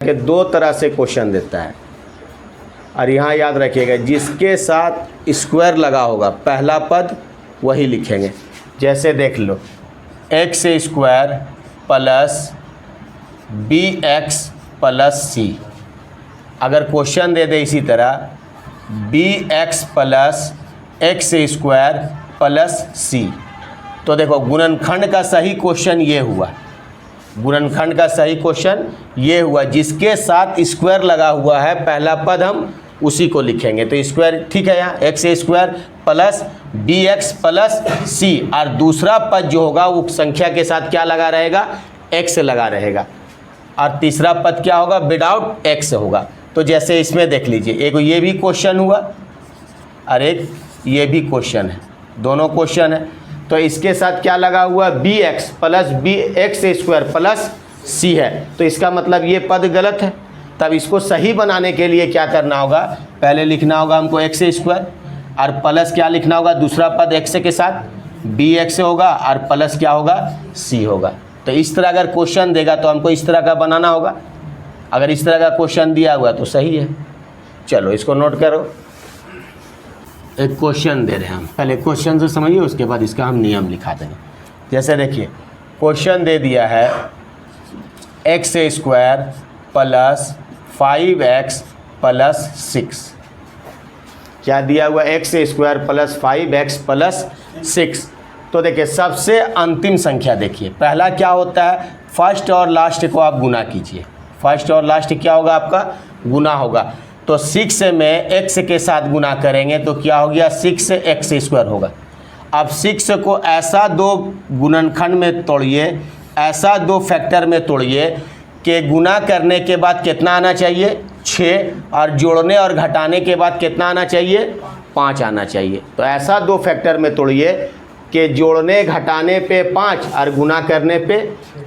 के दो तरह से क्वेश्चन देता है। और यहाँ याद रखिएगा जिसके साथ स्क्वायर लगा होगा पहला पद वही लिखेंगे। जैसे देख लो x square plus b x plus c. अगर क्वेश्चन दे दे इसी तरह b x plus x square plus c, तो देखो गुणनखंड का सही क्वेश्चन ये हुआ, गुणनखंड का सही क्वेश्चन ये हुआ जिसके साथ स्क्वायर लगा हुआ है पहला पद हम उसी को लिखेंगे। तो स्क्वायर ठीक है, यहाँ x square plus b x plus c, और दूसरा पद जो होगा वो संख्या के साथ क्या लगा रहेगा, एक्स लगा रहेगा, और तीसरा पद क्या होगा, विदाउट एक्स होगा। तो जैसे इसमें देख लीजिए एक ये भी क्वेश्चन हुआ और एक ये भी क्वेश्चन है, दोनों क्वेश्चन है। तो इसके साथ क्या लगा हुआ, b x plus b x square plus c है, तो इसका मतलब ये पद गलत है। तब इसको सही बनाने के लिए क्या करना होगा, पहले लिखना होगा हमको एक्स स्क्वायर और प्लस क्या लिखना होगा, दूसरा पद एक्स के साथ बी एक्स होगा और प्लस क्या होगा, सी होगा। तो इस तरह अगर क्वेश्चन देगा तो हमको इस तरह का बनाना होगा। अगर इस तरह का क्वेश्चन दिया हुआ तो सही है। चलो इसको नोट करो। एक क्वेश्चन दे रहे हैं हम, पहले क्वेश्चन से समझिए उसके बाद इसका हम नियम लिखा देंगे। जैसे देखिए क्वेश्चन दे दिया है x square plus 5x plus 6। क्या दिया हुआ, x square plus 5x plus 6। तो देखिए सबसे अंतिम संख्या देखिए, पहला क्या होता है, फर्स्ट और लास्ट को आप गुना कीजिए। फर्स्ट और लास्ट क्या होगा आपका, गुना होगा। तो 6 में x के साथ गुना करेंगे तो क्या हो गया, 6x स्क्वायर होगा। अब 6 को ऐसा दो गुणनखंड में तोड़िए, ऐसा दो फैक्टर में तोड़िए कि गुना करने के बाद कितना आना चाहिए, 6, और जोड़ने और घटाने के बाद कितना आना चाहिए, 5 आना चाहिए। तो ऐसा दो फैक्टर में तोड़िए कि जोड़ने घटाने पे 5 और गुना करने पे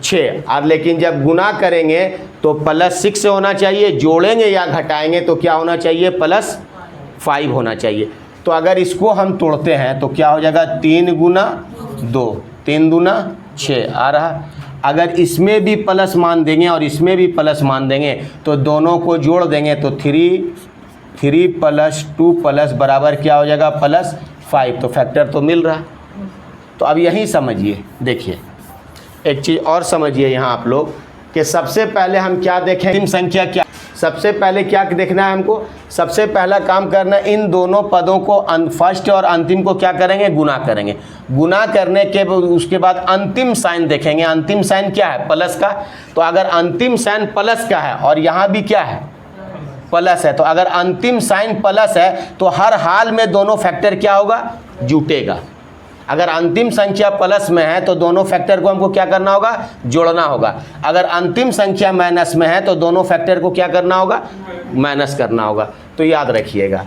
6, और लेकिन जब गुना करेंगे तो प्लस 6 होना चाहिए, जोड़ेंगे या घटाएंगे तो क्या होना चाहिए, प्लस 5 होना चाहिए। तो अगर इसको हम तोड़ते हैं तो क्या हो जाएगा, 3 गुना 2, 3 दूना 6 आ रहा। अगर इसमें भी प्लस मान देंगे और इसमें भी प्लस मान देंगे तो दोनों को जोड़ देंगे तो 3 प्लस 2 प्लस बराबर क्या हो जाएगा, प्लस 5। तो फैक्टर तो मिल रहा। तो अब यही समझिए, देखिए एक चीज़ और समझिए यहाँ आप लोग कि सबसे पहले हम क्या देखें, अंतिम संख्या क्या, सबसे पहले क्या देखना है हमको, सबसे पहला काम करना है इन दोनों पदों को फर्स्ट और अंतिम को क्या करेंगे, गुना करेंगे। गुना करने के उसके बाद अंतिम साइन देखेंगे। अंतिम साइन क्या है, प्लस का। तो अगर अंतिम साइन प्लस का है और यहाँ भी क्या है, प्लस है, तो अगर अंतिम साइन प्लस है तो हर हाल में दोनों फैक्टर क्या होगा, जुटेगा। अगर अंतिम संख्या प्लस में है तो दोनों फैक्टर को हमको क्या करना होगा, जोड़ना होगा। अगर अंतिम संख्या माइनस में है तो दोनों फैक्टर को क्या करना होगा, माइनस करना होगा। तो याद रखिएगा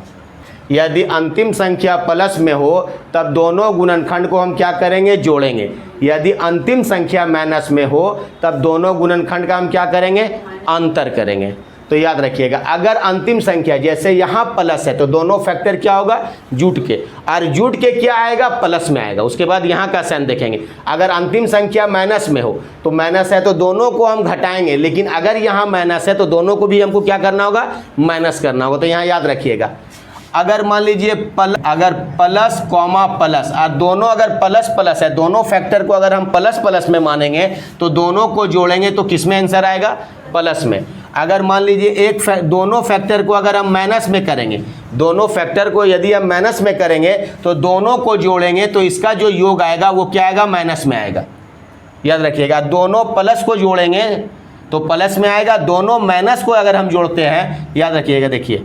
यदि अंतिम संख्या प्लस में हो तब दोनों गुणनखंड को हम क्या करेंगे, जोड़ेंगे। यदि अंतिम संख्या माइनस में हो तब दोनों गुणनखंड का हम क्या करेंगे, अंतर करेंगे। तो याद रखिएगा अगर अंतिम संख्या जैसे यहाँ प्लस है तो दोनों फैक्टर क्या होगा, जुट के, और जुट के क्या आएगा, प्लस में आएगा। उसके बाद यहाँ का साइन देखेंगे। अगर अंतिम संख्या माइनस में हो तो माइनस है तो दोनों को हम घटाएंगे, लेकिन अगर यहाँ माइनस है तो दोनों को भी हमको क्या करना होगा, माइनस करना होगा। तो यहाँ याद रखिएगा अगर मान लीजिए अगर प्लस कॉमा प्लस और दोनों अगर प्लस प्लस है, दोनों फैक्टर को अगर हम प्लस प्लस में मानेंगे तो दोनों को जोड़ेंगे तो किस में आंसर आएगा, प्लस में। अगर मान लीजिए दोनों फैक्टर को अगर हम माइनस में करेंगे, दोनों फैक्टर को यदि हम माइनस में करेंगे तो दोनों को जोड़ेंगे तो इसका जो योग आएगा वो क्या आएगा, माइनस में आएगा। याद रखिएगा दोनों प्लस को जोड़ेंगे तो प्लस में आएगा, दोनों माइनस को अगर हम जोड़ते हैं, याद रखिएगा देखिए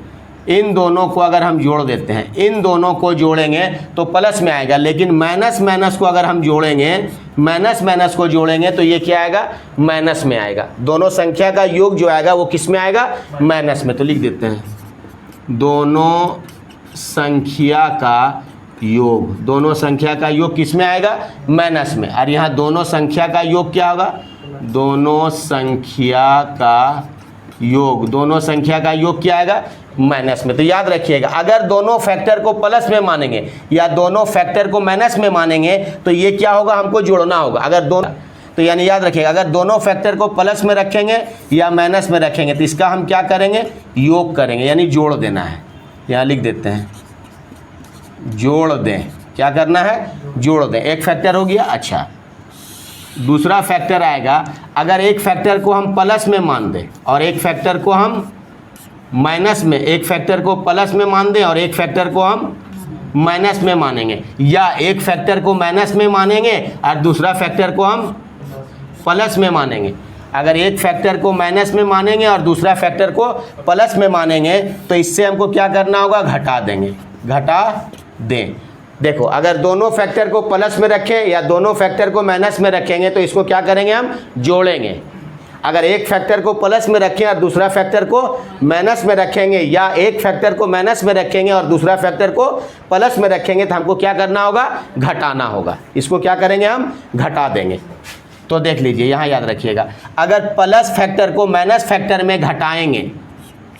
इन दोनों को अगर हम जोड़ देते हैं, इन दोनों को जोड़ेंगे तो प्लस में आएगा, लेकिन माइनस माइनस को अगर हम जोड़ेंगे, माइनस माइनस को जोड़ेंगे तो ये क्या आएगा, माइनस में आएगा। दोनों संख्या का योग जो आएगा वो किस में आएगा, माइनस में। तो लिख देते हैं दोनों संख्या का योग, दोनों संख्या का योग किस में आएगा, माइनस में। और यहाँ दोनों संख्या का योग क्या होगा, दोनों संख्या का योग, दोनों संख्या का योग क्या आएगा, माइनस में। तो याद रखिएगा अगर दोनों फैक्टर को प्लस में मानेंगे या दोनों फैक्टर को माइनस में मानेंगे तो ये क्या होगा, हमको जोड़ना होगा। अगर दोनों तो यानी याद रखिएगा, अगर दोनों फैक्टर को प्लस में रखेंगे या माइनस में रखेंगे तो इसका हम क्या करेंगे, योग करेंगे, यानी जोड़ देना है। यहाँ लिख देते हैं जोड़ दें, क्या करना है, जोड़ दें। एक फैक्टर हो गया। अच्छा, दूसरा फैक्टर आएगा, अगर एक फैक्टर को हम प्लस में मान दें और एक फैक्टर को हम माइनस में, एक फैक्टर को प्लस में मान दें और एक फैक्टर को हम माइनस में मानेंगे, या एक फैक्टर को माइनस में मानेंगे और दूसरा फैक्टर को हम प्लस में मानेंगे। अगर एक फैक्टर को माइनस में मानेंगे और दूसरा फैक्टर को प्लस में मानेंगे तो इससे हमको क्या करना होगा, घटा देंगे, घटा दें। देखो, अगर दोनों फैक्टर को प्लस में रखें या दोनों फैक्टर को माइनस में रखेंगे तो इसको क्या करेंगे, हम जोड़ेंगे। अगर एक फैक्टर को प्लस में रखें और दूसरा फैक्टर को माइनस में रखेंगे, या एक फैक्टर को माइनस में रखेंगे और दूसरा फैक्टर को प्लस में रखेंगे तो हमको क्या करना होगा, घटाना होगा। इसको क्या करेंगे, हम घटा देंगे। तो देख लीजिए, यहाँ याद रखिएगा, अगर प्लस फैक्टर को माइनस फैक्टर में घटाएंगे,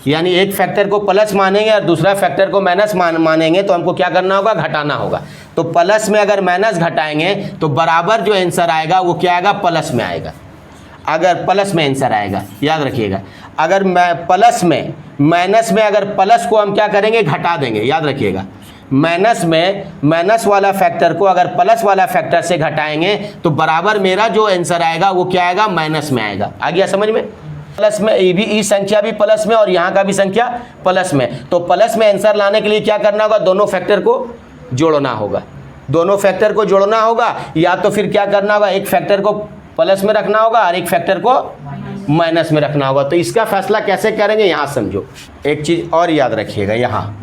यानी एक फैक्टर को प्लस मानेंगे और दूसरा फैक्टर को माइनस मानेंगे तो हमको क्या करना होगा, घटाना होगा। तो प्लस में अगर माइनस घटाएंगे तो बराबर जो आंसर आएगा वो क्या आएगा, प्लस में आएगा। अगर प्लस में आंसर आएगा, याद रखिएगा, अगर प्लस में माइनस में अगर प्लस को हम क्या करेंगे, घटा देंगे। याद रखिएगा, माइनस में माइनस वाला फैक्टर को अगर प्लस वाला फैक्टर से घटाएंगे तो बराबर मेरा जो आंसर आएगा वो क्या आएगा, माइनस में आएगा। आ गया समझ में? प्लस में ई संख्या भी प्लस में और यहाँ का भी संख्या प्लस में, तो प्लस में आंसर लाने के लिए क्या करना होगा, दोनों फैक्टर को जोड़ना होगा। दोनों फैक्टर को जोड़ना होगा, या तो फिर क्या करना होगा, एक फैक्टर को प्लस में रखना होगा और एक फैक्टर को माइनस में रखना होगा। तो इसका फैसला कैसे करेंगे, यहाँ समझो। एक चीज़ और याद रखिएगा, यहाँ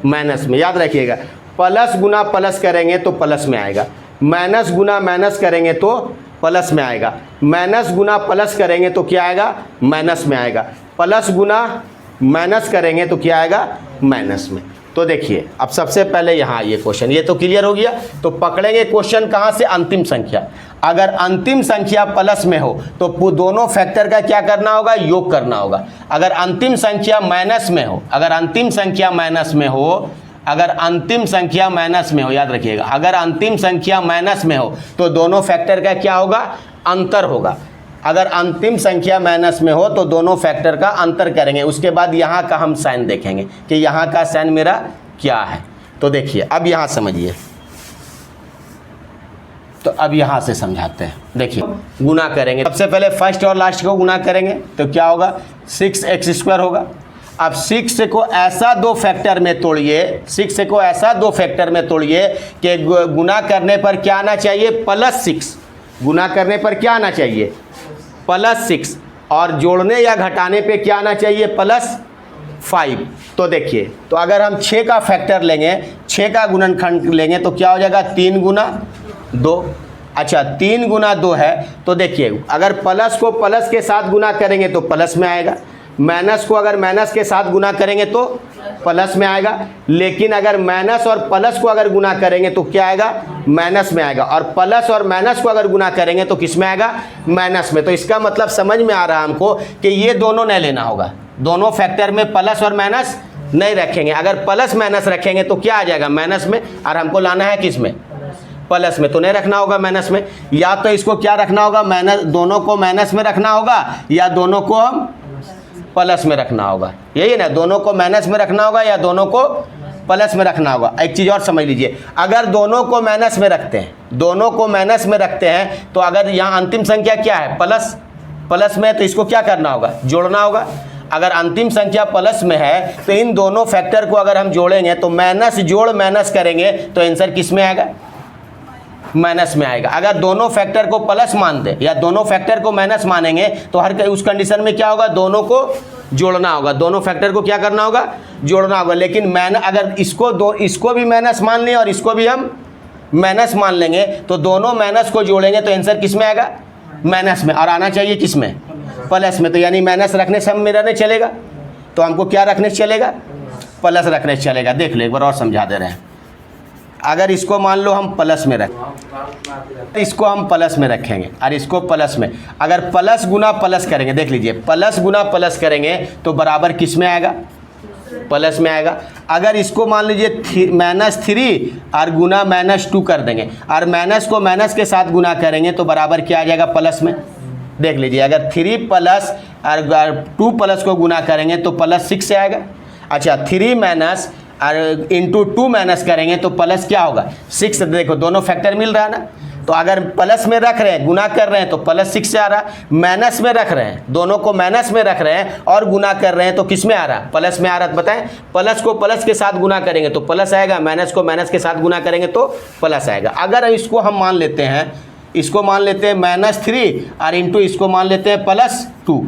माइनस में याद रखिएगा, प्लस गुना प्लस करेंगे तो प्लस में आएगा, माइनस गुना माइनस करेंगे तो प्लस में आएगा, माइनस गुना प्लस करेंगे तो क्या आएगा, माइनस में आएगा, प्लस गुना माइनस करेंगे तो क्या आएगा, माइनस में। तो देखिए, अब सबसे पहले यहाँ ये क्वेश्चन, ये तो क्लियर हो गया। तो पकड़ेंगे क्वेश्चन कहाँ से, अंतिम संख्या। अगर अंतिम संख्या प्लस में हो तो दोनों फैक्टर का क्या करना होगा, योग करना होगा। अगर अंतिम संख्या माइनस में हो, अगर अंतिम संख्या माइनस में हो, अगर अंतिम संख्या माइनस में हो, याद रखिएगा, अगर अंतिम संख्या माइनस में हो तो दोनों फैक्टर का क्या होगा, अंतर होगा। अगर अंतिम संख्या माइनस में हो तो दोनों फैक्टर का अंतर करेंगे। उसके बाद यहाँ का हम साइन देखेंगे कि यहाँ का साइन मेरा क्या है। तो देखिए, अब यहाँ समझिए, तो अब यहाँ से समझाते हैं। देखिए, गुना करेंगे, सबसे पहले फर्स्ट और लास्ट को गुना करेंगे तो क्या होगा, 6x² होगा। अब 6 को ऐसा दो फैक्टर में तोड़िए, 6 को ऐसा दो फैक्टर में तोड़िए कि गुना करने पर क्या आना चाहिए, +6। गुना करने पर क्या आना चाहिए, +6, और जोड़ने या घटाने पे क्या आना चाहिए, +5। तो देखिए, तो अगर हम 6 का फैक्टर लेंगे, 6 का गुणनखंड लेंगे तो क्या हो जाएगा, 3 गुना 2। अच्छा, 3 गुना 2 है। तो देखिए, अगर प्लस को प्लस के साथ गुना करेंगे तो प्लस में आएगा, माइनस को अगर माइनस के साथ गुना करेंगे तो प्लस में आएगा, लेकिन अगर माइनस और प्लस को अगर गुना करेंगे तो क्या आएगा, माइनस में आएगा, और प्लस और माइनस को अगर गुना करेंगे तो किस में आएगा, माइनस में। तो इसका मतलब समझ में आ रहा है हमको कि ये दोनों नहीं लेना होगा, दोनों फैक्टर में प्लस और माइनस नहीं रखेंगे। अगर प्लस माइनस रखेंगे तो क्या आ जाएगा, माइनस में, और हमको लाना है किस में, प्लस में। तो नहीं रखना होगा माइनस में, या तो इसको क्या रखना होगा, माइनस, दोनों को माइनस में रखना होगा, या दोनों को हम प्लस में रखना होगा। यही ना, दोनों को माइनस में रखना होगा या दोनों को प्लस में रखना होगा। एक चीज़ और समझ लीजिए, अगर दोनों को माइनस में रखते हैं, दोनों को माइनस में रखते हैं तो अगर यहाँ अंतिम संख्या क्या है, प्लस में, तो इसको क्या करना होगा, जोड़ना होगा। अगर अंतिम संख्या प्लस में है तो इन दोनों फैक्टर को अगर हम जोड़ेंगे तो माइनस जोड़ माइनस करेंगे तो आंसर किस में आएगा, माइनस में आएगा। अगर दोनों फैक्टर को प्लस मान दे या दोनों फैक्टर को माइनस मानेंगे तो हर उस कंडीशन में क्या होगा, दोनों को जोड़ना होगा, दोनों फैक्टर को क्या करना होगा, जोड़ना होगा। लेकिन अगर इसको भी माइनस मान लें और इसको भी हम माइनस मान लेंगे तो दोनों माइनस को जोड़ेंगे तो आंसर किस में आएगा, माइनस में, और आना चाहिए किस में, प्लस में। तो यानी माइनस रखने से हम मेरा नहीं चलेगा, तो हमको क्या रखने से चलेगा, प्लस रखने से चलेगा। देख लो, एक बार और समझा दे रहे हैं। अगर इसको मान लो हम प्लस में रखें, इसको हम प्लस में रखेंगे और इसको प्लस में, अगर प्लस गुना प्लस करेंगे, देख लीजिए, प्लस गुना प्लस करेंगे तो बराबर किस में आएगा, प्लस में आएगा। अगर इसको मान लीजिए -3 और गुना -2 कर देंगे और माइनस को माइनस के साथ गुना करेंगे तो बराबर क्या आ जाएगा, प्लस में। देख लीजिए, अगर 3 प्लस और 2 प्लस को गुना करेंगे तो +6 से आएगा। अच्छा, 3 माइनस और इंटू 2 माइनस करेंगे तो प्लस क्या होगा, 6। देखो दोनों फैक्टर मिल रहा है ना, तो अगर प्लस में रख रहे हैं, गुना कर रहे हैं तो +6 से आ रहा है। माइनस में रख रहे हैं, दोनों को माइनस में रख रहे हैं और गुना कर रहे हैं तो किस में आ रहा है, प्लस में आ रहा है। बताएं, प्लस को प्लस के साथ गुना करेंगे तो प्लस आएगा, माइनस को माइनस के साथ गुना करेंगे तो प्लस आएगा। अगर इसको हम मान लेते हैं, इसको मान लेते हैं -3 और इंटू इसको मान लेते हैं +2,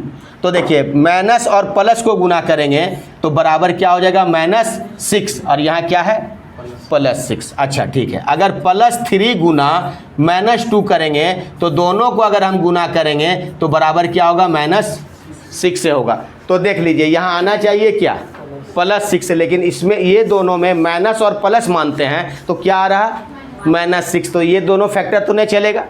तो देखिए माइनस और प्लस को गुना करेंगे तो बराबर क्या हो जाएगा, -6 और यहाँ क्या है, +6। अच्छा ठीक है, अगर +3 गुना -2 करेंगे तो दोनों को अगर हम गुना करेंगे तो बराबर क्या होगा, -6 से होगा। तो देख लीजिए यहाँ आना चाहिए क्या, +6, लेकिन इसमें ये दोनों में माइनस और प्लस मानते हैं तो क्या आ रहा, -6। तो ये दोनों फैक्टर तो नहीं चलेगा,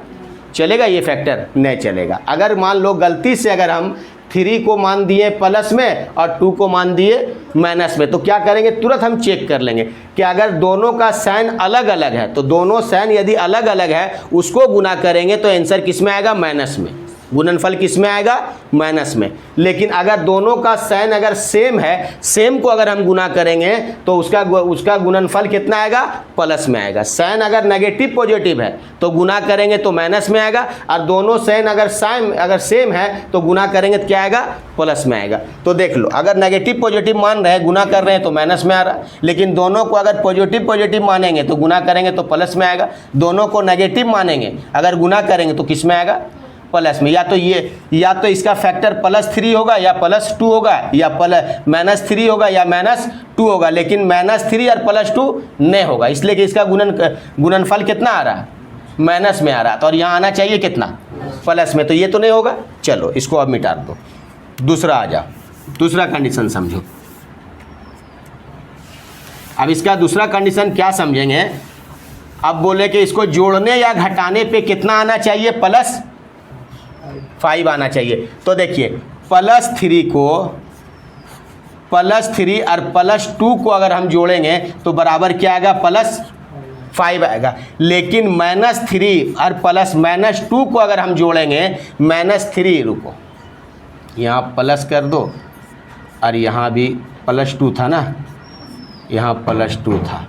चलेगा ये फैक्टर नहीं चलेगा। अगर मान लो गलती से अगर हम 3 को मान दिए प्लस में और 2 को मान दिए माइनस में, तो क्या करेंगे, तुरंत हम चेक कर लेंगे कि अगर दोनों का साइन अलग अलग है तो दोनों साइन यदि अलग अलग है उसको गुना करेंगे तो आंसर किस में आएगा, माइनस में। गुणनफल किस में आएगा, माइनस में। लेकिन अगर दोनों का साइन अगर सेम है, सेम को अगर हम गुना करेंगे तो उसका गुणनफल कितना आएगा, प्लस में आएगा। साइन अगर नेगेटिव पॉजिटिव है तो गुना करेंगे तो माइनस में आएगा, और दोनों साइन अगर सेम है तो गुना करेंगे तो क्या आएगा, प्लस में आएगा। तो देख लो, अगर नेगेटिव पॉजिटिव मान रहे हैं, गुना कर रहे हैं तो माइनस में आ रहा है, लेकिन दोनों को अगर पॉजिटिव मानेंगे तो गुना करेंगे तो प्लस में आएगा। दोनों को नेगेटिव मानेंगे, अगर गुना करेंगे तो किस में आएगा, प्लस में। या तो इसका फैक्टर +3 होगा या +2 होगा, या -3 होगा या -2 होगा, लेकिन -3 और +2 नहीं होगा, इसलिए कि इसका गुणनफल कितना आ रहा है, माइनस में आ रहा है। तो और यहाँ आना चाहिए कितना, प्लस में, तो ये तो नहीं होगा। चलो इसको अब मिटा दो, दूसरा आ जाओ, दूसरा कंडीशन समझो। अब इसका दूसरा कंडीशन क्या समझेंगे, अब बोले कि इसको जोड़ने या घटाने पे कितना आना चाहिए, +5 आना चाहिए। तो देखिए +3 और +2 को अगर हम जोड़ेंगे तो बराबर क्या आएगा, +5 आएगा। लेकिन -3 और -2 को अगर हम जोड़ेंगे, -3, रुको यहाँ प्लस कर दो और यहाँ भी +2 था ना, यहाँ +2 था,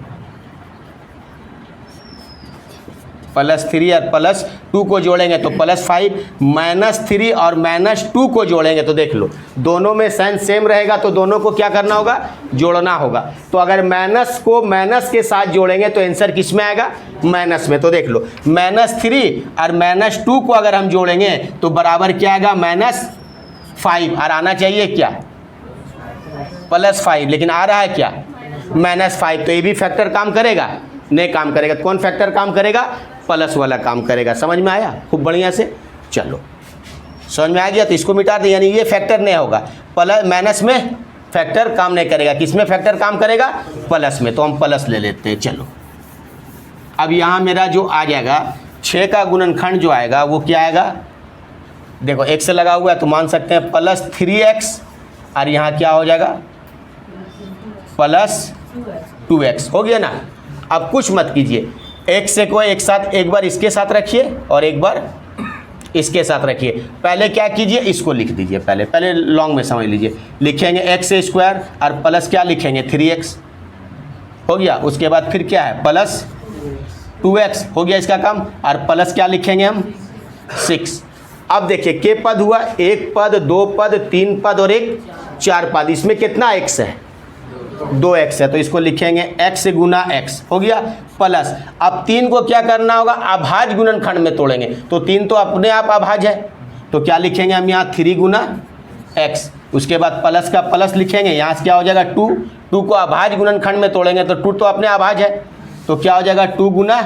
+3 और +2 को जोड़ेंगे तो +5, -3 और -2 को जोड़ेंगे तो देख लो दोनों में साइन सेम रहेगा तो दोनों को क्या करना होगा, जोड़ना होगा। तो अगर माइनस को माइनस के साथ जोड़ेंगे तो आंसर किस में आएगा, माइनस में। तो देख लो -3 और -2 को अगर हम जोड़ेंगे तो बराबर क्या आएगा, -5, और आना चाहिए क्या, +5, लेकिन आ रहा है क्या, -5। तो ये भी फैक्टर काम करेगा, नहीं काम करेगा। कौन फैक्टर काम करेगा, प्लस वाला काम करेगा। समझ में आया खूब बढ़िया से, चलो समझ में आ गया। तो इसको मिटा दे, यानी ये फैक्टर नहीं होगा, प्लस माइनस में फैक्टर काम नहीं करेगा, किस में फैक्टर काम करेगा, प्लस में। तो हम प्लस ले लेते हैं। चलो अब यहाँ मेरा जो आ जाएगा 6 का गुणनखंड जो आएगा वो क्या आएगा, देखो x लगा हुआ है तो मान सकते हैं +3x, और यहाँ क्या हो जाएगा, +2x हो गया ना। अब कुछ मत कीजिए, x से को एक साथ, एक बार इसके साथ रखिए और एक बार इसके साथ रखिए। पहले क्या कीजिए, इसको लिख दीजिए, पहले लॉन्ग में समझ लीजिए। लिखेंगे x² और प्लस क्या लिखेंगे, 3x हो गया। उसके बाद फिर क्या है, +2x हो गया इसका काम, और प्लस क्या लिखेंगे हम, 6। अब देखिए के पद हुआ, 1 पद, 2 पद, 3 पद और 4 पद। इसमें कितना x है, 2x है, तो इसको लिखेंगे x गुना x हो गया, प्लस। अब 3 को क्या करना होगा, अभाज्य गुणनखंड में तोड़ेंगे। तो 3 तो अपने आप अभाज्य है, तो क्या लिखेंगे हम यहाँ 3 गुना x। उसके बाद प्लस का प्लस लिखेंगे, यहाँ से क्या हो जाएगा 2। 2 को अभाज्य गुणनखंड में तोड़ेंगे तो 2 तो अपने अभाज्य है, तो क्या हो जाएगा 2 गुना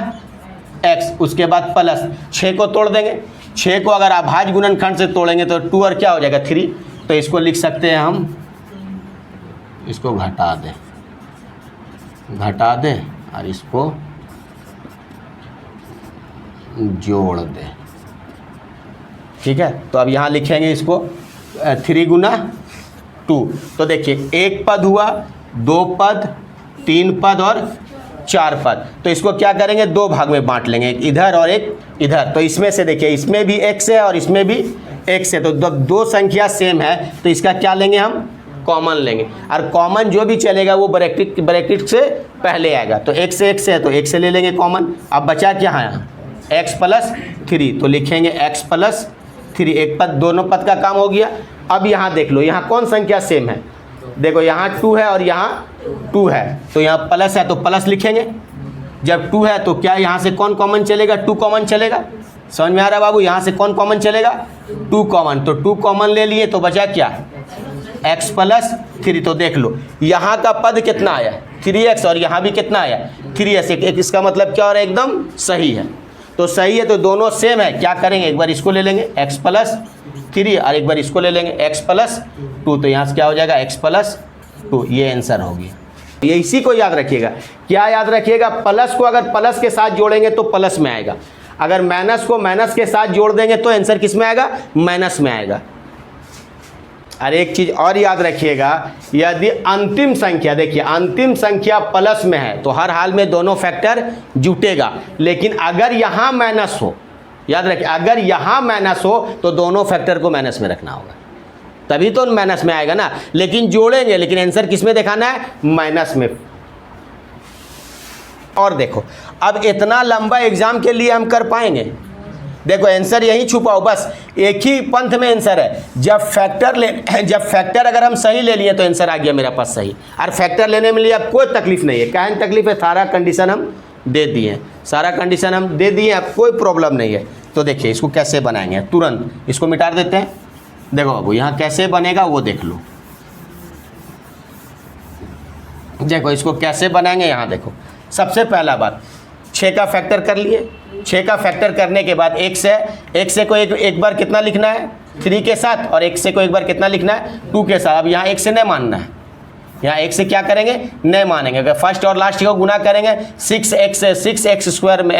x। उसके बाद प्लस 6 को तोड़ देंगे, 6 को अगर अभाज्य गुणनखंड से तोड़ेंगे तो 2 और क्या हो जाएगा 3। तो इसको लिख सकते हैं हम, इसको घटा दें और इसको जोड़ दें, ठीक है। तो अब यहाँ लिखेंगे इसको 3 गुना 2। तो देखिए 1 पद हुआ, 2 पद, 3 पद और 4 पद। तो इसको क्या करेंगे, 2 भाग में बांट लेंगे, एक इधर और एक इधर। तो इसमें से देखिए, इसमें भी x है और इसमें भी x है, तो जब 2 संख्या सेम है तो इसका क्या लेंगे हम, कॉमन लेंगे। और कॉमन जो भी चलेगा वो ब्रैकेट से पहले आएगा। तो x से x है तो x से ले लेंगे कॉमन। अब बचा क्या है यहाँ, x प्लस 3, तो लिखेंगे x प्लस 3। एक पद, दोनों पद का काम हो गया। अब यहाँ देख लो, यहाँ कौन संख्या सेम है, देखो यहाँ 2 है और यहाँ 2 है, तो यहाँ प्लस है तो प्लस लिखेंगे। जब 2 है तो क्या यहाँ से कौन कॉमन चलेगा, 2 कॉमन चलेगा। समझ में आ रहा है बाबू, यहाँ से कौन कॉमन चलेगा, 2 कॉमन। तो 2 कॉमन ले लिए तो बचा क्या, x प्लस 3। तो देख लो यहाँ का पद कितना आया, 3x, और यहाँ भी कितना आया, 3s। इसका मतलब क्या हो रहा है, एकदम सही है। तो सही है तो दोनों सेम है, क्या करेंगे, एक बार इसको ले लेंगे x प्लस 3 और एक बार इसको ले लेंगे x प्लस 2। तो यहाँ से क्या हो जाएगा, x प्लस 2। ये आंसर हो गया। ये इसी को याद रखिएगा। क्या याद रखिएगा, प्लस को अगर प्लस के साथ जोड़ेंगे तो प्लस में आएगा, अगर माइनस को माइनस के साथ जोड़ देंगे तो आंसर किस में आएगा, माइनस में आएगा। और एक चीज़ और याद रखिएगा, यदि अंतिम संख्या, देखिए अंतिम संख्या प्लस में है तो हर हाल में दोनों फैक्टर जुटेगा। लेकिन अगर यहाँ माइनस हो, याद रखिए अगर यहाँ माइनस हो तो दोनों फैक्टर को माइनस में रखना होगा, तभी तो माइनस में आएगा ना। लेकिन जोड़ेंगे, लेकिन आंसर किस में दिखाना है, माइनस में। और देखो अब इतना लंबा एग्जाम के लिए हम कर पाएंगे, देखो आंसर यही छुपा हो, बस एक ही पंथ में आंसर है। जब फैक्टर अगर हम सही ले लिए तो आंसर आ गया मेरा पास सही। और फैक्टर लेने में लिए अब कोई तकलीफ नहीं है, क्या तकलीफ है, सारा कंडीशन हम दे दिए, सारा कंडीशन हम दे दिए, अब कोई प्रॉब्लम नहीं है। तो देखिए इसको कैसे बनाएंगे, तुरंत इसको मिटा देते हैं। देखो बाबू यहाँ कैसे बनेगा वो देख लो, देखो इसको कैसे बनाएंगे। यहाँ देखो सबसे पहला बात, 6 का फैक्टर कर लिए। 6 का फैक्टर करने के बाद x से को एक बार कितना लिखना है, 3 के साथ, और x से को एक बार कितना लिखना है, 2 के साथ। अब यहाँ x से नहीं मानना है, यहाँ x से क्या करेंगे, नहीं मानेंगे। अगर फर्स्ट और लास्ट को गुना करेंगे, 6x स्क्वायर में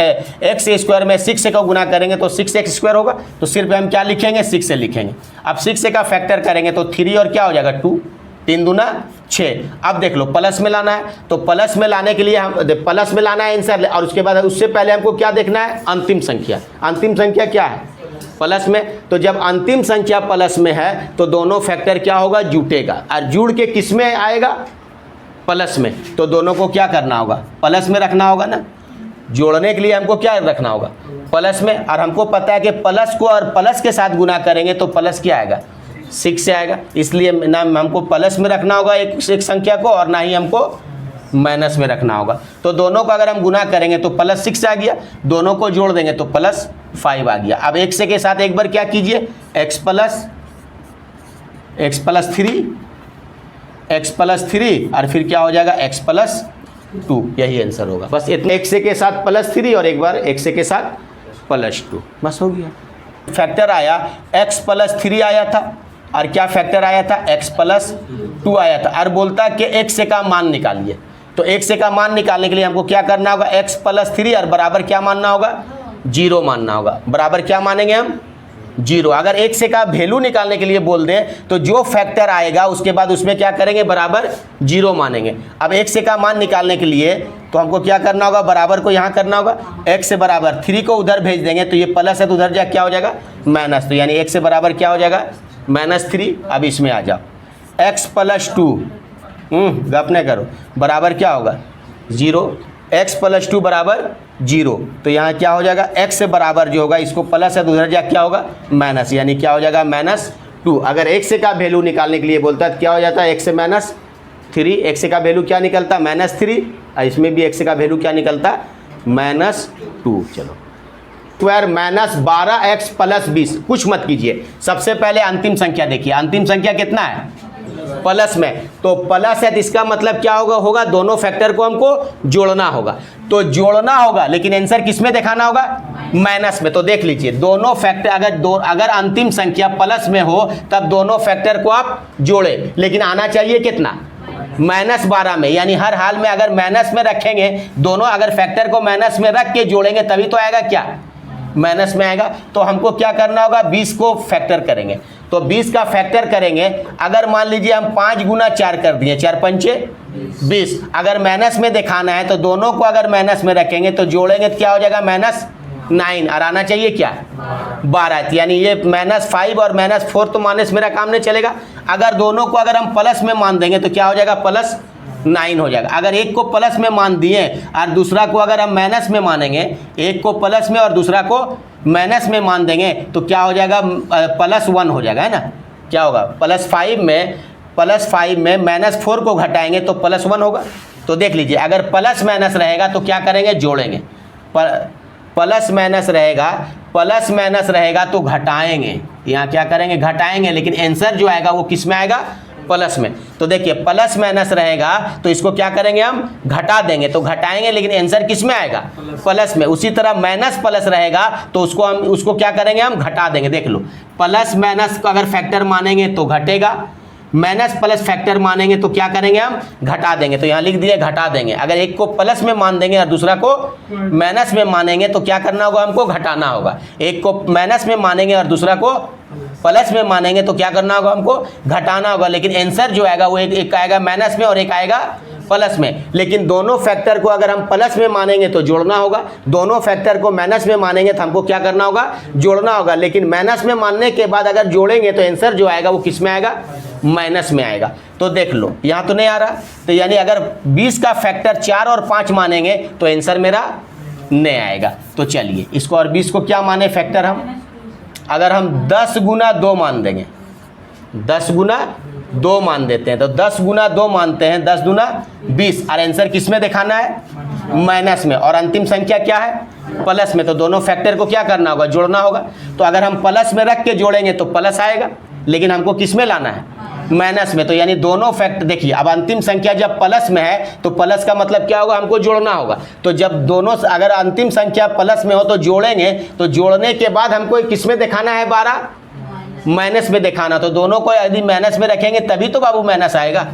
x स्क्वायर में 6 को गुना करेंगे तो 6x स्क्वायर होगा। तो सिर्फ हम क्या लिखेंगे, 6 से लिखेंगे। अब 6 का फैक्टर करेंगे तो 3 और क्या हो जाएगा, 2, 3 दूना 6। अब देख लो प्लस में लाना है, तो प्लस में लाने के लिए हम प्लस में लाना है आंसर, और उसके बाद उससे पहले हमको क्या देखना है, अंतिम संख्या। अंतिम संख्या क्या है, प्लस में। तो जब अंतिम संख्या प्लस में है तो दोनों फैक्टर क्या होगा, जुटेगा। और जुड़ के किस में आएगा, प्लस में। तो दोनों को क्या करना होगा, प्लस में रखना होगा ना। जोड़ने के लिए हमको क्या रखना होगा, प्लस में। और हमको पता है कि प्लस को और प्लस के साथ गुना करेंगे तो प्लस क्या आएगा, 6 से आएगा। इसलिए ना हमको प्लस में रखना होगा एक संख्या को, और ना ही हमको माइनस में रखना होगा। तो दोनों को अगर हम गुना करेंगे तो प्लस 6 आ गया, दोनों को जोड़ देंगे तो प्लस 5 आ गया। अब x के साथ एक बार क्या कीजिए, x प्लस 3 और फिर क्या हो जाएगा, x प्लस 2। यही आंसर होगा। बस इतने, x के साथ प्लस 3 और एक बार x के साथ प्लस 2, बस हो गया। फैक्टर आया x प्लस 3 आया था, और क्या फैक्टर आया था, x प्लस 2 आया था। और बोलता कि x का मान निकालिए। तो x का मान निकालने के लिए हमको क्या करना होगा, x प्लस 3 और बराबर क्या मानना होगा, 0 मानना होगा। बराबर क्या मानेंगे हम, 0। अगर x का वैल्यू निकालने के लिए बोल दें तो जो फैक्टर आएगा उसके बाद उसमें क्या करेंगे, बराबर 0 मानेंगे। अब x का मान निकालने के लिए तो हमको क्या करना होगा, बराबर को यहाँ करना होगा, x से बराबर 3 को उधर भेज देंगे, तो ये प्लस है तो उधर जा क्या हो जाएगा, माइनस। तो यानी x से बराबर क्या हो जाएगा, -3। अब इसमें आ जाओ, x प्लस 2, गप नहीं करो, बराबर क्या होगा, 0। x प्लस 2 बराबर 0। तो यहाँ क्या हो जाएगा, x से बराबर जो होगा, इसको प्लस है तो उधर जा क्या होगा, माइनस। यानी क्या हो जाएगा, -2। अगर x का वैल्यू निकालने के लिए बोलता है क्या हो जाता है, x से -3। x का वैल्यू क्या निकलता है, -3। और इसमें भी x का वैल्यू क्या निकलता है, -2। चलो स्क्वायर -12x प्लस 20। कुछ मत कीजिए, सबसे पहले अंतिम संख्या देखिए। अंतिम संख्या कितना है, प्लस में। तो प्लस है तो इसका मतलब क्या होगा, दोनों फैक्टर को हमको जोड़ना होगा। तो जोड़ना होगा, लेकिन आंसर किस में दिखाना होगा, माइनस में। तो देख लीजिए दोनों फैक्टर, अगर अंतिम संख्या प्लस में हो तब दोनों फैक्टर को आप जोड़े, लेकिन आना चाहिए कितना, -12 में। यानी हर हाल में अगर माइनस में रखेंगे, दोनों अगर फैक्टर को माइनस में रख के जोड़ेंगे तभी तो आएगा क्या, माइनस में आएगा। तो हमको क्या करना होगा, 20 को फैक्टर करेंगे। तो 20 का फैक्टर करेंगे, अगर मान लीजिए हम 5 गुना 4 कर दिए, 4 पंचे 20। अगर माइनस में दिखाना है तो दोनों को अगर माइनस में रखेंगे तो जोड़ेंगे तो क्या हो जाएगा -9 और आना चाहिए क्या 12। यानी ये -5 और -4 तो माइनस मेरा काम नहीं चलेगा। अगर दोनों को अगर हम प्लस में मान देंगे तो क्या हो जाएगा +9 हो जाएगा। अगर एक को प्लस में मान दिए और दूसरा को अगर हम माइनस में मानेंगे, एक को प्लस में और दूसरा को माइनस में मान देंगे तो क्या हो जाएगा +1 हो जाएगा, है ना। क्या होगा +5 में -4 को घटाएंगे तो +1 होगा। तो देख लीजिए अगर प्लस माइनस रहेगा तो क्या करेंगे जोड़ेंगे, प्लस माइनस रहेगा तो घटाएंगे, यहाँ क्या करेंगे घटाएंगे, लेकिन आंसर जो आएगा वो किस में आएगा प्लस में। तो देखिए प्लस माइनस रहेगा तो इसको क्या करेंगे हम घटा देंगे, तो घटाएंगे लेकिन आंसर किस में आएगा प्लस में। उसी तरह माइनस प्लस रहेगा तो उसको क्या करेंगे हम घटा देंगे। देख लो प्लस माइनस को अगर फैक्टर मानेंगे तो घटेगा, माइनस प्लस फैक्टर मानेंगे तो क्या करेंगे हम घटा देंगे। तो यहाँ लिख दिए घटा देंगे। अगर एक को प्लस में मान देंगे और दूसरा को माइनस में मानेंगे तो क्या करना होगा हमको घटाना होगा। एक को माइनस में मानेंगे और दूसरा को प्लस में मानेंगे तो क्या करना होगा हमको घटाना होगा, लेकिन आंसर जो आएगा वो एक आएगा माइनस में और एक आएगा प्लस में। लेकिन दोनों फैक्टर को अगर हम प्लस में मानेंगे तो जोड़ना होगा, दोनों फैक्टर को माइनस में मानेंगे तो हमको क्या करना होगा जोड़ना होगा। लेकिन माइनस में मानने के बाद अगर जोड़ेंगे तो आंसर जो आएगा वो किस में आएगा माइनस में आएगा। तो देख लो यहाँ तो नहीं आ रहा, तो यानी अगर 20 का फैक्टर 4 और 5 मानेंगे तो आंसर मेरा नहीं आएगा। तो चलिए इसको और 20 को क्या माने फैक्टर हम, अगर हम 10 गुना 2 मान देंगे, 10 गुना 2 मान देते हैं तो 10 गुना 2 मानते हैं, 10 दूना 20 और आंसर किस में दिखाना है माइनस में, और अंतिम संख्या क्या है प्लस में। तो दोनों फैक्टर को क्या करना होगा जोड़ना होगा। तो अगर हम प्लस में रख के जोड़ेंगे तो प्लस आएगा, लेकिन हमको किस में लाना है माइनस में। तो यानी दोनों फैक्टर देखिए, अब अंतिम संख्या जब प्लस में है तो प्लस का मतलब क्या होगा हमको जोड़ना होगा। तो जब दोनों अगर अंतिम संख्या प्लस में हो तो जोड़ेंगे, तो जोड़ने के बाद हमको किस में दिखाना है 12 माइनस में दिखाना। तो दोनों को यदि माइनस में रखेंगे तभी तो बाबू माइनस आएगा।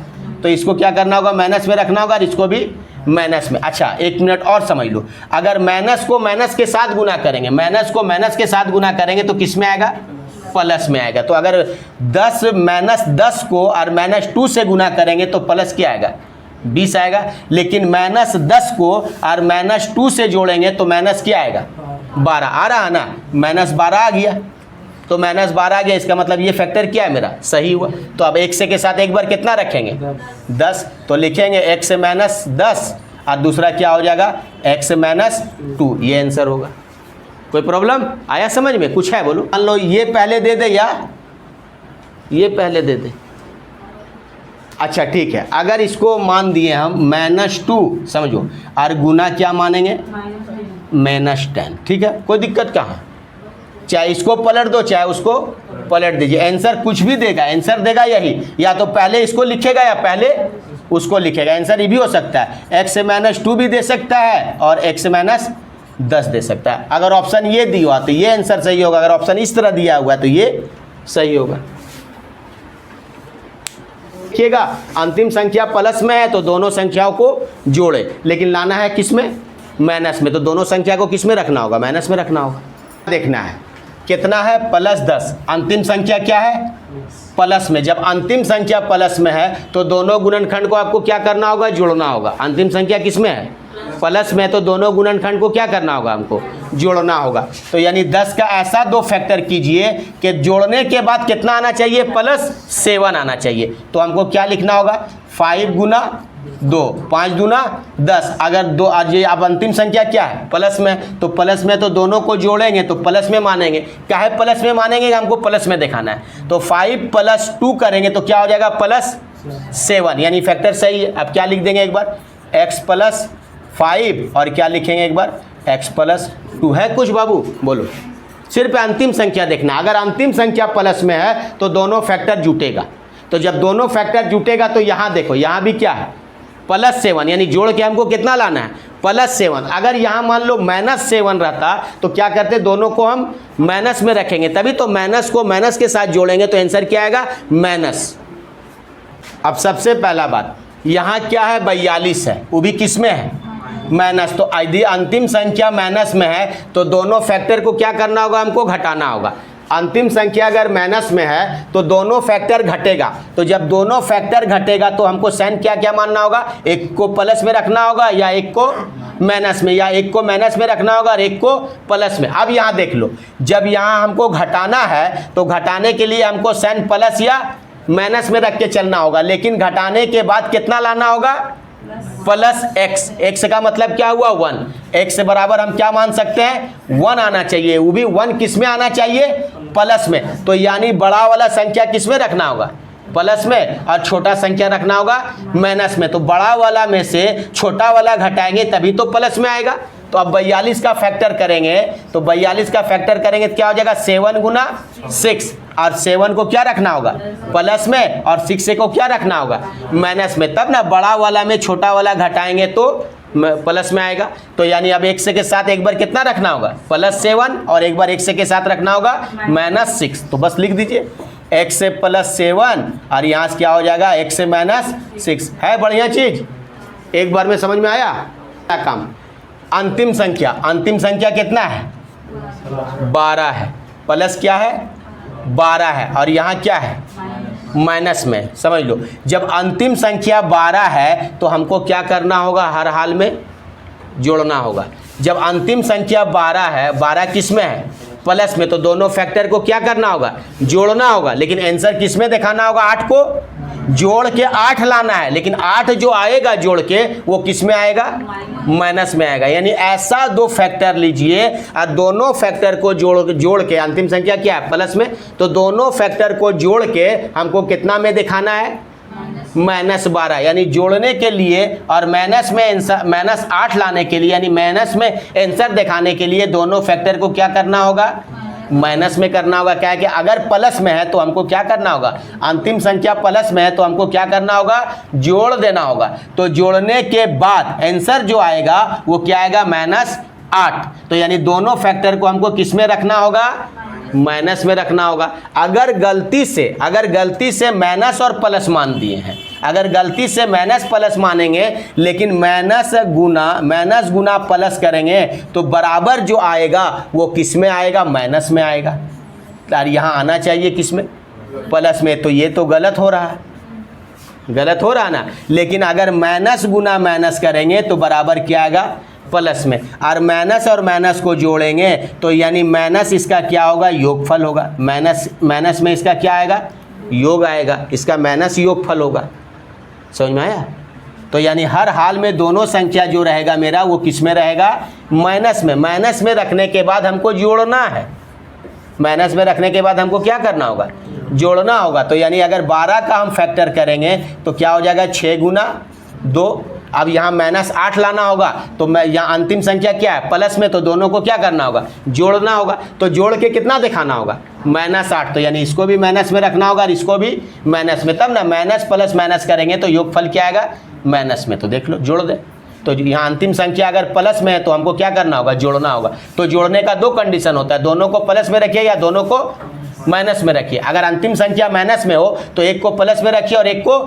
तो इसको क्या करना होगा माइनस में रखना होगा और इसको भी माइनस में। अच्छा एक मिनट और समझ लो, अगर माइनस को माइनस के साथ गुना करेंगे, माइनस को माइनस के साथ गुना करेंगे तो किस में आएगा प्लस में आएगा। तो अगर 10 -10 को और -2 से गुना करेंगे तो प्लस क्या आएगा 20 आएगा, लेकिन -10 को और -2 से जोड़ेंगे तो माइनस क्या आएगा 12 आ रहा है ना, -12 आ गया। तो -12 आ गया, इसका मतलब ये फैक्टर क्या है मेरा सही हुआ। तो अब एक से के साथ एक बार कितना रखेंगे 10, तो लिखेंगे x से -10 और दूसरा क्या हो जाएगा x से -2, ये आंसर होगा। कोई प्रॉब्लम आया समझ में, कुछ है बोलो। मान लो ये पहले दे दे या ये पहले दे दे। अच्छा ठीक है, अगर इसको मान दिए हम -2 समझो, और गुना क्या मानेंगे -10, ठीक है कोई दिक्कत कहाँ। चाहे इसको पलट दो चाहे उसको पलट दीजिए, आंसर कुछ भी देगा, आंसर देगा यही। या तो पहले इसको लिखेगा या पहले उसको लिखेगा, आंसर ये भी हो सकता है। x से -2 भी दे सकता है और x से -10 दे सकता है। अगर ऑप्शन ये दिया हुआ तो ये आंसर सही होगा, अगर ऑप्शन इस तरह दिया हुआ तो ये सही होगा। देखिएगा अंतिम संख्या प्लस में है तो दोनों संख्याओं को जोड़े, लेकिन लाना है किस में माइनस में। तो दोनों संख्या को किस में रखना होगा माइनस में रखना होगा। देखना है कितना है +10, अंतिम संख्या क्या है प्लस में। जब अंतिम संख्या प्लस में है तो दोनों गुणनखंड को आपको क्या करना होगा जोड़ना होगा। अंतिम संख्या किस में है प्लस में, तो दोनों गुणनखंड को क्या करना होगा हमको जोड़ना होगा। तो यानी 10 का ऐसा 2 फैक्टर कीजिए कि जोड़ने के बाद कितना आना चाहिए +7 आना चाहिए। तो हमको क्या लिखना होगा 5 गुना 2, 5 दूना 10। अगर 2 आज ये अब अंतिम संख्या क्या है प्लस में, तो प्लस में तो दोनों को जोड़ेंगे तो प्लस में मानेंगे। क्या है प्लस में मानेंगे, हमको प्लस में दिखाना है। तो 5 + 2 करेंगे तो क्या हो जाएगा +7, यानी फैक्टर सही है। अब क्या लिख देंगे एक बार x + 5 और क्या लिखेंगे एक बार x + 2। है कुछ बाबू बोलो, सिर्फ अंतिम संख्या देखना। अगर अंतिम संख्या प्लस में है तो दोनों फैक्टर जुटेगा। तो जब दोनों फैक्टर जुटेगा तो यहाँ देखो यहाँ भी क्या है +7, यानी जोड़ के हमको कितना लाना है +7। अगर यहाँ मान लो -7 रहता तो क्या करते दोनों को हम माइनस में रखेंगे, तभी तो माइनस को माइनस के साथ जोड़ेंगे तो आंसर क्या आएगा माइनस। अब सबसे पहला बात यहाँ क्या है 42 है, वो भी किस में है माइनस। तो यदि अंतिम संख्या माइनस में है तो दोनों फैक्टर को क्या करना होगा हमको घटाना होगा। अंतिम संख्या अगर माइनस में है तो दोनों फैक्टर घटेगा, तो जब दोनों फैक्टर घटेगा तो हमको साइन क्या क्या मानना होगा, एक को प्लस में रखना होगा या एक को माइनस में, या एक को माइनस में रखना होगा और एक को प्लस में। अब यहाँ देख लो, जब यहाँ हमको घटाना है तो घटाने के लिए हमको साइन प्लस या माइनस में रख के चलना होगा, लेकिन घटाने के बाद कितना लाना होगा, प्लस एक्स। एक्स का मतलब क्या हुआ, 1। एक्स से बराबर हम क्या मान सकते हैं, 1 आना चाहिए, वो भी 1 किस में आना चाहिए, प्लस में। तो यानी बड़ा वाला संख्या किस में रखना होगा, प्लस में, और छोटा संख्या रखना होगा माइनस में। तो बड़ा वाला में से छोटा वाला घटाएंगे तभी तो प्लस में आएगा। तो अब 42 का फैक्टर करेंगे, तो 42 का फैक्टर करेंगे तो क्या हो जाएगा, 7 गुना 6, और 7 को क्या रखना होगा, प्लस में, और 6 को क्या रखना होगा, माइनस में। तब ना बड़ा वाला में छोटा वाला घटाएंगे तो प्लस में आएगा। तो यानी अब x के साथ एक बार कितना रखना होगा, +7, और एक बार x के साथ रखना होगा -6। तो बस लिख दीजिए x से +7, और यहाँ से क्या हो जाएगा, x से -6। है बढ़िया चीज़, एक बार में समझ में आया क्या काम। अंतिम संख्या कितना है, 12 है, प्लस क्या है, 12 है, और यहाँ क्या है, माइनस में। समझ लो, जब अंतिम संख्या 12 है तो हमको क्या करना होगा, हर हाल में जोड़ना होगा। जब अंतिम संख्या 12 है, 12 किस में है, प्लस में, तो दोनों फैक्टर को क्या करना होगा, जोड़ना होगा। लेकिन आंसर किस में दिखाना होगा, 8 को जोड़ के 8 लाना है, लेकिन 8 जो आएगा जोड़ के वो किस में आएगा, माइनस में आएगा। यानी ऐसा दो फैक्टर लीजिए और दोनों फैक्टर को जोड़ के, अंतिम संख्या क्या है, प्लस में, तो दोनों फैक्टर को जोड़ के हमको कितना में दिखाना है, -12। यानी जोड़ने के लिए और माइनस में -8 लाने के लिए, यानी माइनस में आंसर दिखाने के लिए दोनों फैक्टर को क्या करना होगा, माइनस में करना होगा। क्या है कि अगर प्लस में है तो हमको क्या करना होगा, अंतिम संख्या प्लस में है तो हमको क्या करना होगा, जोड़ देना होगा। तो जोड़ने के बाद आंसर जो आएगा वो क्या आएगा, -8। तो यानी दोनों फैक्टर को हमको किस में रखना होगा, माइनस में रखना होगा। अगर गलती से माइनस और प्लस मान दिए हैं, अगर गलती से माइनस प्लस मानेंगे लेकिन माइनस गुना प्लस करेंगे तो बराबर जो आएगा वो किस में आएगा, माइनस में आएगा। यार यहाँ आना चाहिए किस में, प्लस में। तो ये तो गलत हो रहा है ना। लेकिन अगर माइनस गुना माइनस करेंगे तो बराबर क्या आएगा, प्लस में। और माइनस और माइनस को जोड़ेंगे तो यानी माइनस इसका क्या होगा, योगफल होगा। माइनस में इसका क्या आएगा, योग आएगा, इसका माइनस योगफल होगा। समझ में आया। तो यानी हर हाल में दोनों संख्या जो रहेगा मेरा वो किस में रहेगा, माइनस में। माइनस में रखने के बाद हमको जोड़ना है, माइनस में रखने के बाद हमको क्या करना होगा, जोड़ना होगा। तो यानी अगर 12 का हम फैक्टर करेंगे तो क्या हो जाएगा, 6 गुना 2। अब यहाँ -8 लाना होगा तो मैं यहाँ अंतिम संख्या क्या है, प्लस में, तो दोनों को क्या करना होगा, जोड़ना होगा। तो जोड़ के कितना दिखाना होगा, -8। तो यानी इसको भी माइनस में रखना होगा और इसको भी माइनस में। तब ना माइनस प्लस माइनस करेंगे तो योगफल क्या आएगा, माइनस में। तो देख लो, जोड़ दे। तो यहाँ अंतिम संख्या अगर प्लस में है तो हमको क्या करना होगा, जोड़ना होगा। तो जोड़ने का 2 कंडीशन होता है, दोनों को प्लस में रखिए या दोनों को माइनस में रखिए। अगर अंतिम संख्या माइनस में हो तो एक को प्लस में रखिए और एक को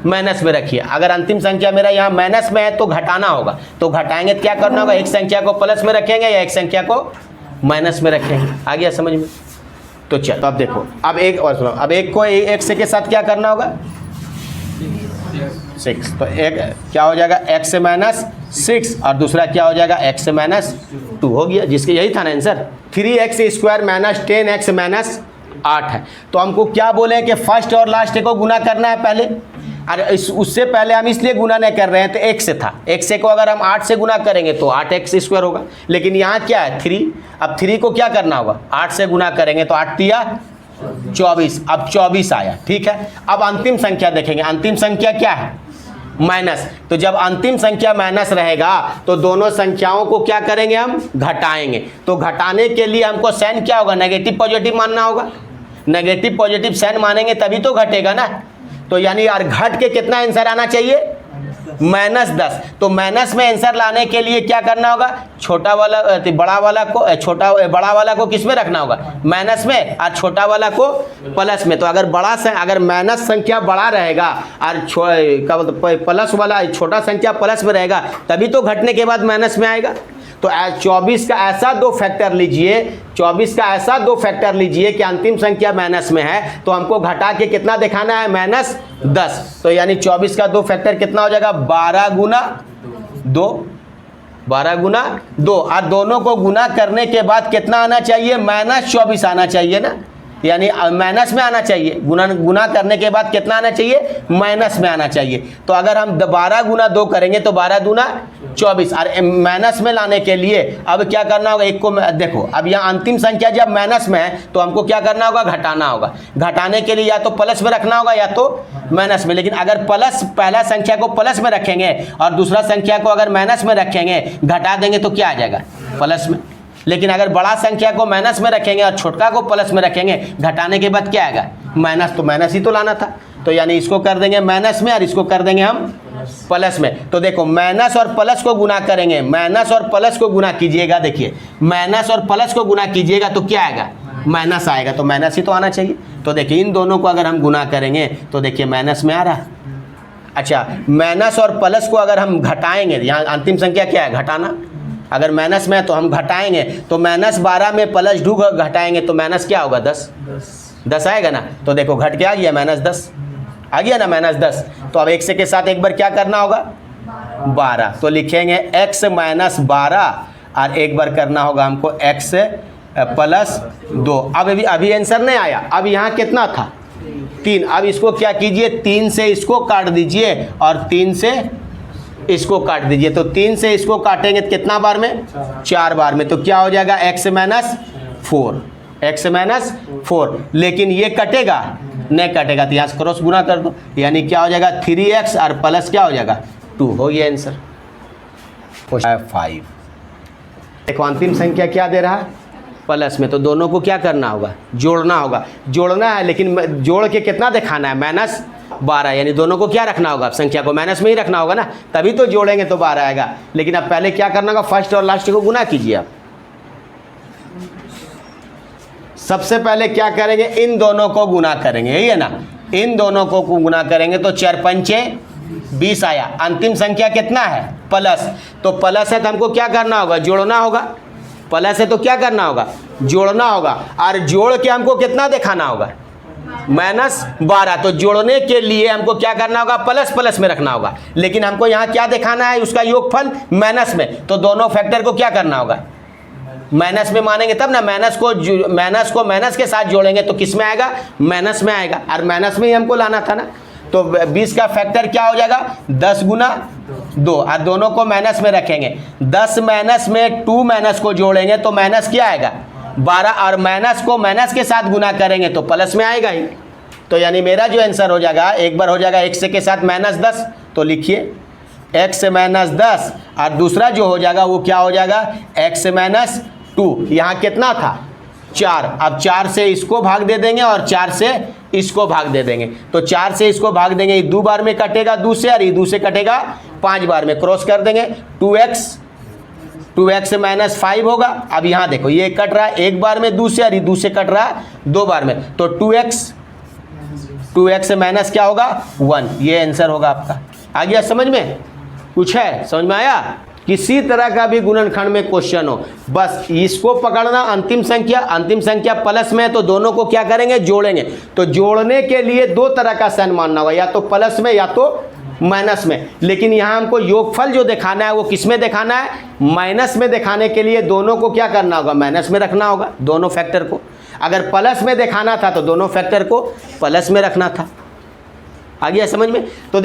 माइनस में रखिए। अगर अंतिम संख्या मेरा यहाँ माइनस में है तो घटाना होगा, तो घटाएंगे तो क्या करना होगा, एक संख्या को प्लस में रखेंगे या एक संख्या को माइनस में रखेंगे। आ गया समझ में। तो चलो अब देखो, अब एक और सुनो, अब एक को x के साथ क्या करना होगा, 6। तो एक क्या हो जाएगा, x से -6, और दूसरा क्या हो जाएगा, x से -2 हो गया, जिसके यही था ना आंसर। 3x² - 10x - 8 है। तो हमको क्या बोले कि फर्स्ट और लास्ट को गुना करना है पहले, और उससे पहले हम इसलिए गुना नहीं कर रहे हैं तो x से था, x को अगर हम 8 से गुना करेंगे तो 8x² होगा। लेकिन यहाँ क्या है, 3। अब 3 को क्या करना होगा, 8 से गुना करेंगे तो 8 तिया 24। अब 24 आया, ठीक है। अब अंतिम संख्या देखेंगे, अंतिम संख्या क्या है, माइनस। तो जब अंतिम संख्या माइनस रहेगा तो दोनों संख्याओं को क्या करेंगे, हम घटाएंगे। तो घटाने के लिए हमको साइन क्या होगा, नेगेटिव पॉजिटिव मानना होगा। नेगेटिव पॉजिटिव साइन मानेंगे तभी तो घटेगा ना। तो यानी यार घट के कितना आंसर आना चाहिए, -10। तो माइनस में आंसर लाने के लिए क्या करना होगा, बड़ा वाला को किस में रखना होगा, माइनस में, और छोटा वाला को प्लस में। तो अगर माइनस संख्या बड़ा रहेगा और प्लस वाला छोटा संख्या प्लस में रहेगा तभी तो घटने के बाद माइनस में आएगा। तो 24 का ऐसा दो फैक्टर लीजिए, 24 का ऐसा दो फैक्टर लीजिए कि अंतिम संख्या माइनस में है, तो हमको घटा के कितना दिखाना है, -10। तो यानी 24 का दो फैक्टर कितना हो जाएगा, 12 गुना 2, 12 गुना 2, और दोनों को गुना करने के बाद कितना आना चाहिए, -24 आना चाहिए ना, यानी माइनस में आना चाहिए। गुना करने के बाद कितना आना चाहिए, माइनस में आना चाहिए। तो अगर हम 12 गुना 2 करेंगे तो 12 दूना 24, और माइनस में लाने के लिए अब क्या करना होगा, एक को देखो, अब यहाँ अंतिम संख्या जब माइनस में है तो हमको क्या करना होगा, घटाना होगा। घटाने के लिए या तो प्लस में रखना होगा या तो माइनस में। लेकिन अगर प्लस, पहला संख्या को प्लस में रखेंगे और दूसरा संख्या को अगर माइनस में रखेंगे, घटा देंगे तो क्या आ जाएगा, प्लस में। लेकिन अगर बड़ा संख्या को माइनस में रखेंगे और छोटका को प्लस में रखेंगे, घटाने के बाद क्या आएगा, माइनस। तो माइनस ही तो लाना था, तो यानी इसको कर देंगे माइनस में और इसको कर देंगे हम प्लस में। तो देखो माइनस और प्लस को गुना करेंगे, माइनस और प्लस को गुना कीजिएगा, देखिए माइनस और प्लस को गुना कीजिएगा तो क्या आएगा, माइनस आएगा। तो माइनस ही तो आना चाहिए। तो देखिए इन दोनों को अगर हम गुना करेंगे तो देखिए माइनस में आ रहा है। अच्छा, माइनस और प्लस को अगर हम घटाएंगे, यहाँ अंतिम संख्या क्या है, घटाना। अगर माइनस में है तो हम घटाएंगे, तो -12 में +2 घटाएंगे तो माइनस क्या होगा, 10 आएगा ना। तो देखो घट के आ गया, -10 आ गया ना, -10। तो अब x के साथ एक बार क्या करना होगा, 12, तो लिखेंगे x - 12, और एक बार करना होगा हमको x + 2। अब अभी आंसर नहीं आया, अब यहाँ कितना था, 3। अब इसको क्या कीजिए, 3 से इसको काट दीजिए और 3 से इसको काट दीजिए। तो 3 से इसको काटेंगे तो कितना बार में, 4 बार में। तो क्या हो जाएगा, x - 4, x - 4। लेकिन ये कटेगा नहीं, कटेगा, तो यहाँ से क्रॉस गुना कर दो, यानी क्या हो जाएगा, 3x और प्लस क्या हो जाएगा, 2। हो गया आंसर 5। देखो अंतिम संख्या क्या दे रहा है, प्लस में। तो दोनों को क्या करना होगा, जोड़ना होगा। जोड़ना है, लेकिन जोड़ के कितना दिखाना है, -12, यानी दोनों को क्या रखना होगा, संख्या को माइनस में ही रखना होगा ना, तभी तो जोड़ेंगे तो 12 आएगा। लेकिन अब पहले क्या करना होगा, फर्स्ट और लास्ट को गुना कीजिए। आप सबसे पहले क्या करेंगे, इन दोनों को गुना करेंगे, यही है ना, इन दोनों को गुना करेंगे तो 4 पंचे 20 आया। अंतिम संख्या कितना है, प्लस। तो प्लस है तो हमको क्या करना होगा, जोड़ना होगा। प्लस है तो क्या करना होगा, जोड़ना होगा। और जोड़ के हमको कितना दिखाना होगा, -12। तो जोड़ने के लिए हमको क्या करना होगा, प्लस में रखना होगा। लेकिन हमको यहाँ क्या दिखाना है, उसका योगफल माइनस में। तो दोनों फैक्टर को क्या करना होगा, माइनस में मानेंगे तब ना। माइनस को माइनस के साथ जोड़ेंगे तो किस में आएगा, माइनस में आएगा, और माइनस में ही हमको लाना था ना। तो 20 का फैक्टर क्या हो जाएगा, 10 गुना 2, और दोनों को माइनस में रखेंगे। 10 माइनस में 2 माइनस को जोड़ेंगे तो माइनस क्या आएगा, 12, और माइनस को माइनस के साथ गुना करेंगे तो प्लस में आएगा ही। तो यानी मेरा जो आंसर हो जाएगा, एक बार हो जाएगा x के साथ -10, तो लिखिए x - 10, और दूसरा जो हो जाएगा वो क्या हो जाएगा, x - 2। यहाँ कितना था, 4। अब 4 से इसको भाग दे देंगे और 4 से इसको भाग दे देंगे। तो 4 से इसको भाग देंगे, ये 2 बार में कटेगा 2 से, और ये 2 से कटेगा 5 बार में, क्रॉस कर देंगे। 2x -5 होगा। अब यहाँ देखो ये कट रहा है एक बार में 2 से, और ये 2 से कट रहा है 2 बार में। तो 2x माइनस क्या होगा, 1। ये आंसर होगा आपका। आ गया समझ में, कुछ है समझ में आया। किसी तरह का भी गुणनखंड में क्वेश्चन हो, बस इसको पकड़ना। अंतिम संख्या प्लस में है तो दोनों को क्या करेंगे, जोड़ेंगे। तो जोड़ने के लिए 2 तरह का साइन मानना होगा, या तो प्लस में या तो माइनस में। लेकिन यहाँ हमको योगफल जो दिखाना है वो किस में दिखाना है, माइनस में। दिखाने के लिए दोनों को क्या करना होगा, माइनस में रखना होगा, दोनों फैक्टर को। अगर प्लस में दिखाना था तो दोनों फैक्टर को प्लस में रखना था। आ गया समझ में। तो